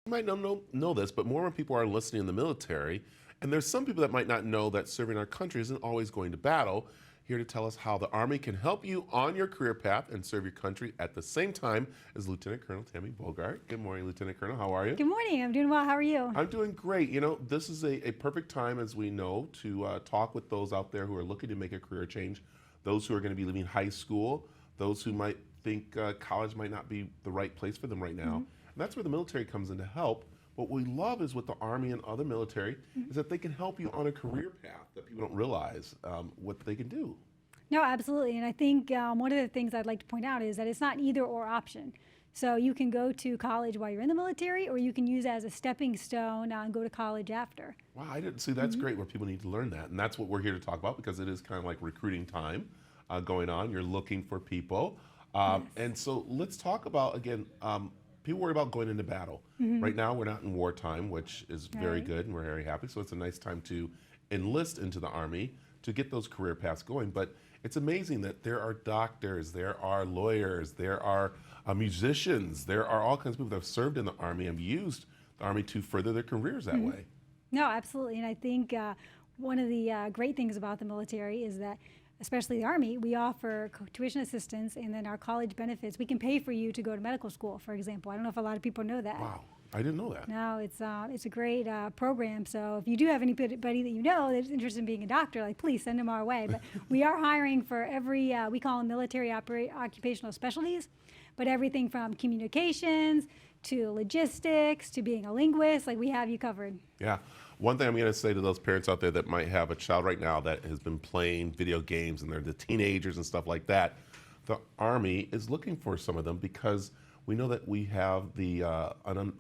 You might not know this, but more and more people are enlisting in the military. And there's some people that might not know that serving our country isn't always going to battle. Here to tell us how the Army can help you on your career path and serve your country at the same time is Lieutenant Colonel Tammy Bogart. Good morning, Lieutenant Colonel. How are you? Good morning. I'm doing well. How are you? I'm doing great. You know, this is a perfect time, as we know, to talk with those out there who are looking to make a career change, those who are going to be leaving high school, those who might think college might not be the right place for them right now. And that's where the military comes in to help. What we love is with the Army and other military is that they can help you on a career path that people don't realize what they can do. No, absolutely. And I think one of the things I'd like to point out is that it's not an either or option. So you can go to college while you're in the military, or you can use it as a stepping stone and go to college after. Wow, I didn't see. That's great where people need to learn that. And that's what we're here to talk about, because it is kind of like recruiting time going on. You're looking for people. Yes. And so let's talk about, again, people worry about going into battle. Right now, we're not in wartime, which is very Right. good, and we're very happy. So it's a nice time to enlist into the Army to get those career paths going. But it's amazing that there are doctors, there are lawyers, there are musicians, there are all kinds of people that have served in the Army and used the Army to further their careers that way. No, absolutely. And I think one of the great things about the military is that, especially the Army, we offer tuition assistance, and then our college benefits. We can pay for you to go to medical school, for example. I don't know if a lot of people know that. Wow, I didn't know that. No, it's a great program. So if you do have anybody that you know that's interested in being a doctor, like, please send them our way. But we are hiring for every, we call them military occupational specialties, but everything from communications to logistics to being a linguist, like, we have you covered. Yeah. One thing I'm going to say to those parents out there that might have a child right now that has been playing video games and they're the teenagers and stuff like that, the Army is looking for some of them, because we know that we have the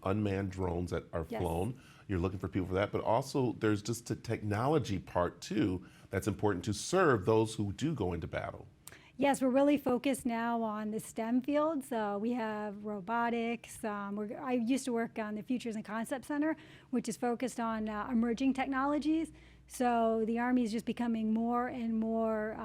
unmanned drones that are Yes. flown. You're looking for people for that, but also there's just the technology part too that's important to serve those who do go into battle. Yes, we're really focused now on the STEM field. So we have robotics. I used to work on the Futures and Concept Center, which is focused on emerging technologies. So the Army is just becoming more and more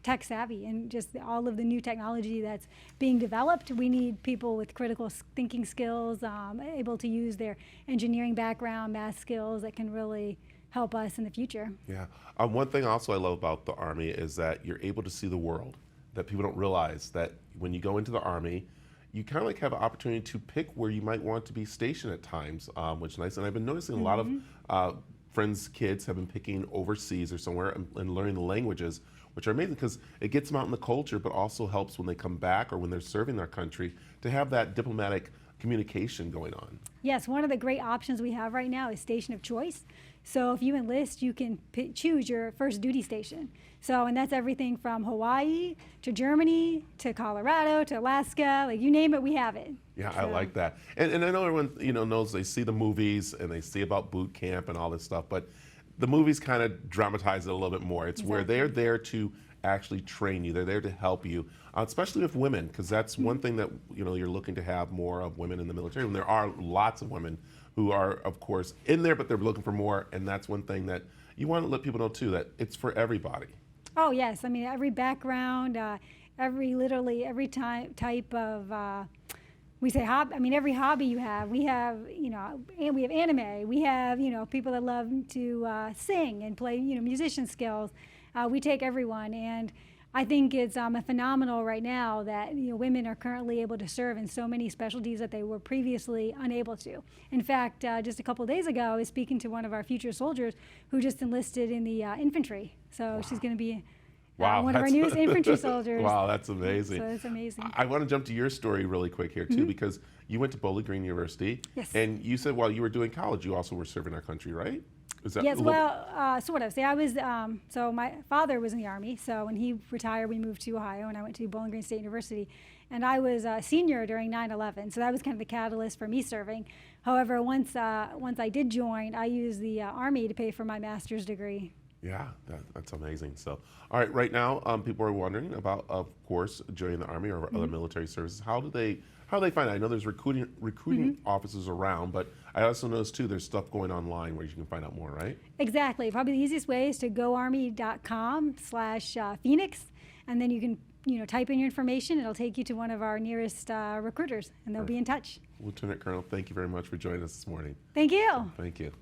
tech savvy, and just all of the new technology that's being developed. We need people with critical thinking skills, able to use their engineering background, math skills that can really help us in the future. Yeah. One thing also I love about the Army is that you're able to see the world, that people don't realize that when you go into the Army, you kind of like have an opportunity to pick where you might want to be stationed at times, which is nice. And I've been noticing a lot of friends' kids have been picking overseas or somewhere and learning the languages, which are amazing because it gets them out in the culture, but also helps when they come back or when they're serving their country to have that diplomatic communication going on. Yes, one of the great options we have right now is station of choice. So if you enlist, you can choose your first duty station. So, and that's everything from Hawaii to Germany to Colorado to Alaska, like, you name it, we have it. Yeah, So, I like that. And I know everyone, knows, they see the movies and they see about boot camp and all this stuff, but the movies kind of dramatize it a little bit more. It's where they're there to actually train you. They're there to help you, especially with women, because that's one thing that you're looking to have more of women in the military. And there are lots of women who are, of course, in there, but they're looking for more. And that's one thing that you want to let people know too, that it's for everybody. Oh yes, I mean, every background, literally every type of, we say hobby. I mean, every hobby you have, we have, and we have anime. We have, people that love to sing and play, musician skills. We take everyone, and I think it's phenomenal right now that women are currently able to serve in so many specialties that they were previously unable to. In fact, just a couple of days ago, I was speaking to one of our future soldiers who just enlisted in the infantry. So she's going to be one of our newest infantry soldiers. Wow, that's amazing. So it's amazing. I want to jump to your story really quick here too, because you went to Bowling Green University. Yes. And you said while you were doing college, you also were serving our country, right? Is that Yes, well, sort of. See, I was, so my father was in the Army, so when he retired, we moved to Ohio, and I went to Bowling Green State University. And I was a senior during 9/11, so that was kind of the catalyst for me serving. However, once I did join, I used the Army to pay for my master's degree. Yeah, that's amazing. So, all right, right now, people are wondering about, of course, joining the Army or other military services. How do they find out? I know there's recruiting offices around, but I also noticed too there's stuff going online where you can find out more, right? Exactly. Probably the easiest way is to goarmy.com/Phoenix, and then you can type in your information. It'll take you to one of our nearest recruiters, and they'll be in touch. Lieutenant Colonel, thank you very much for joining us this morning. Thank you. Thank you.